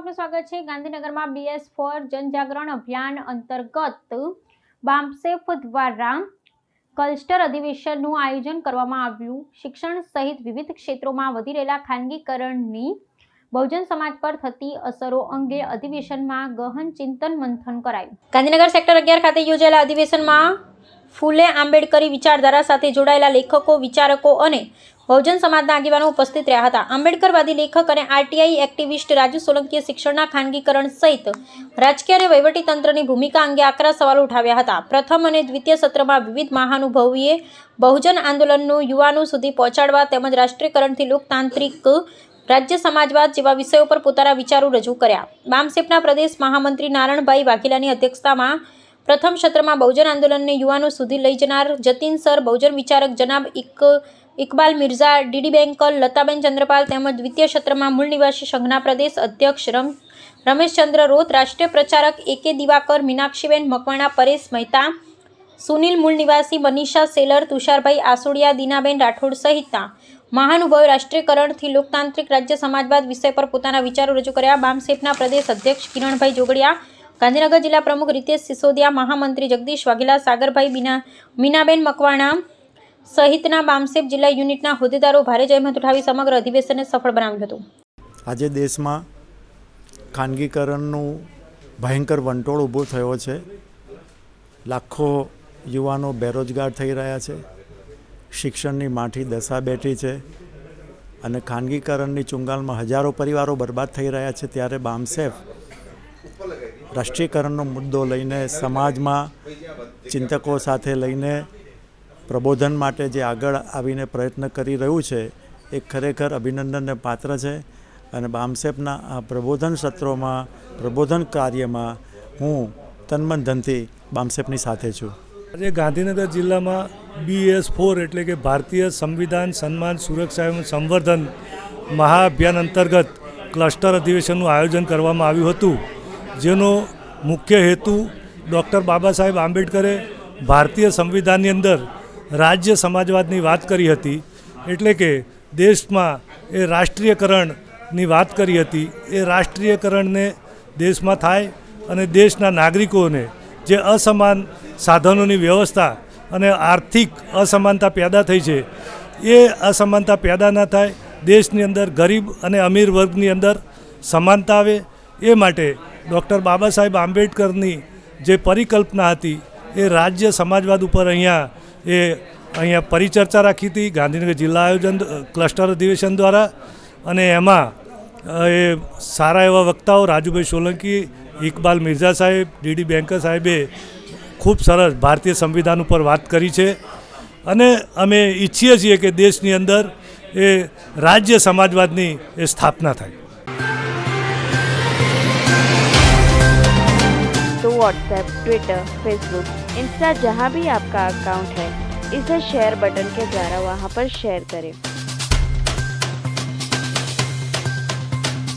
આપનું સ્વાગત છે। ગાંધીનગરમાં BS4 જનજાગરણ અભિયાન અંતર્ગત બામસેફ દ્વારા ક્લસ્ટર અધિવેશનનું આયોજન કરવામાં આવ્યું। શિક્ષણ સહિત વિવિધ ક્ષેત્રોમાં વધી રહેલા ખાનગીકરણની બહુજન સમાજ પર થતી અસરો અંગે અધિવેશનમાં ગહન ચિંતન મંથન કરાયું। ગાંધીનગર સેક્ટર 11 ખાતે યોજાયેલા અધિવેશનમાં ફૂલે આંબેડકરી વિચારધારા સાથે જોડાયેલા લેખકો, વિચારકો અને બહુજન સમાજના આગેવાનો ઉપસ્થિત રહ્યા હતા। આંબેડકરવાદી લેખક અને RTI એક્ટિવિસ્ટ રાજુ સોલંકીએ શિક્ષણના ખાનગીકરણ સહિત રાજકીય અને વહીવટી તંત્રની ભૂમિકા અંગે આકરા સવાલો ઉઠાવ્યા હતા। પ્રથમ અને દ્વિતીય સત્રમાં વિવિધ મહાનુભાવોએ બહુજન આંદોલનનું યુવાનો સુધી પહોંચાડવા તેમજ રાષ્ટ્રીયકરણથી લોકતાંત્રિક રાજ્ય સમાજવાદ જેવા વિષયો પર પોતાના વિચારો રજૂ કર્યા। બામસેફના પ્રદેશ મહામંત્રી નારણભાઈ વાઘેલાની અધ્યક્ષતામાં પ્રથમ સત્રમાં બહુજન આંદોલનને યુવાનો સુધી લઈ જનાર જતીન સર, બહુજન વિચારક જનાબ ઇકબાલ મિર્ઝા, DD બેંકલ, લતાબેન ચંદ્રપાલ તેમજ દ્વિતીય સત્રમાં મૂળ નિવાસી સંઘના પ્રદેશ અધ્યક્ષ રમેશચંદ્ર રોત, રાષ્ટ્રીય પ્રચારક AK દિવાકર, મીનાક્ષીબેન મકવાણા, પરેશ મહેતા, સુનિલ મૂળ નિવાસી, મનીષા સેલર, તુષારભાઈ આસોડિયા, દીનાબેન રાઠોડ સહિતના મહાનુભાવોએ રાષ્ટ્રીયકરણથી લોકતાંત્રિક રાજ્ય સમાજવાદ વિષય પર પોતાના વિચારો રજૂ કર્યા। બામસેફના પ્રદેશ અધ્યક્ષ કિરણભાઈ જોગડિયા, ગાંધીનગર જિલ્લા પ્રમુખ રીતેશ સિસોદિયા, મહામંત્રી જગદીશ વાઘેલા, સાગરભાઈ મીનાબેન મકવાણા સહિતના બામસેફ જિલ્લા યુનિટના હોદ્દેદારો ભારે જહેમત ઉઠાવી સમગ્ર અધિવેશનને સફળ બનાવ્યું હતું। આજે દેશમાં ખાનગીકરણનું ભયંકર વંટોળ ઊભો થયો છે। લાખો યુવાનો બેરોજગાર થઈ રહ્યા છે, શિક્ષણની માઠી દશા બેઠી છે અને ખાનગીકરણની ચુંગાલમાં હજારો પરિવારો બરબાદ થઈ રહ્યા છે। ત્યારે બામસેફ રાષ્ટ્રીયકરણનો મુદ્દો લઈને સમાજમાં ચિંતકો સાથે લઈને પ્રબોધન માટે જે આગળ આવીને પ્રયત્ન કરી રહ્યું છે એ ખરેખર અભિનંદનને પાત્ર છે અને બામસેફના આ પ્રબોધન સત્રોમાં, પ્રબોધન કાર્યમાં હું તનમન ધનથી બામસેફની સાથે છું। આજે ગાંધીનગર જિલ્લામાં BS4 એટલે કે ભારતીય સંવિધાન સન્માન સુરક્ષા એવં સંવર્ધન મહાઅભિયાન અંતર્ગત ક્લસ્ટર અધિવેશનનું આયોજન કરવામાં આવ્યું હતું, જેનો મુખ્ય હેતુ ડૉક્ટર બાબા સાહેબ આંબેડકરે ભારતીય સંવિધાનની અંદર રાજ્ય સમાજવાદની વાત કરી હતી, એટલે કે દેશમાં એ રાષ્ટ્રીયકરણની વાત કરી હતી। એ રાષ્ટ્રીયકરણને દેશમાં થાય અને દેશના નાગરિકોને જે અસમાન સાધનોની વ્યવસ્થા અને આર્થિક અસમાનતા પેદા થઈ છે એ અસમાનતા પેદા ન થાય, દેશની અંદર ગરીબ અને અમીર વર્ગની અંદર સમાનતા આવે એ માટે ડૉક્ટર બાબા સાહેબ આંબેડકરની જે પરિકલ્પના હતી એ રાજ્ય સમાજવાદ ઉપર અહીંયા પરિચર્ચા રાખી હતી ગાંધીનગર જિલ્લા આયોજન ક્લસ્ટર અધિવેશન દ્વારા। અને એમાં એ સારા એવા વક્તાઓ રાજુભાઈ સોલંકી, ઇકબાલ મિર્ઝા સાહેબ, DD બેંકર સાહેબે ખૂબ સરસ ભારતીય સંવિધાન ઉપર વાત કરી છે અને અમે ઈચ્છીએ છીએ કે દેશની અંદર એ રાજ્ય સમાજવાદની એ સ્થાપના થાય। तो व्हाट्सएप, ट्विटर, फेसबुक, इंस्टा जहाँ भी आपका अकाउंट है, इसे शेयर बटन के द्वारा वहाँ पर शेयर करें।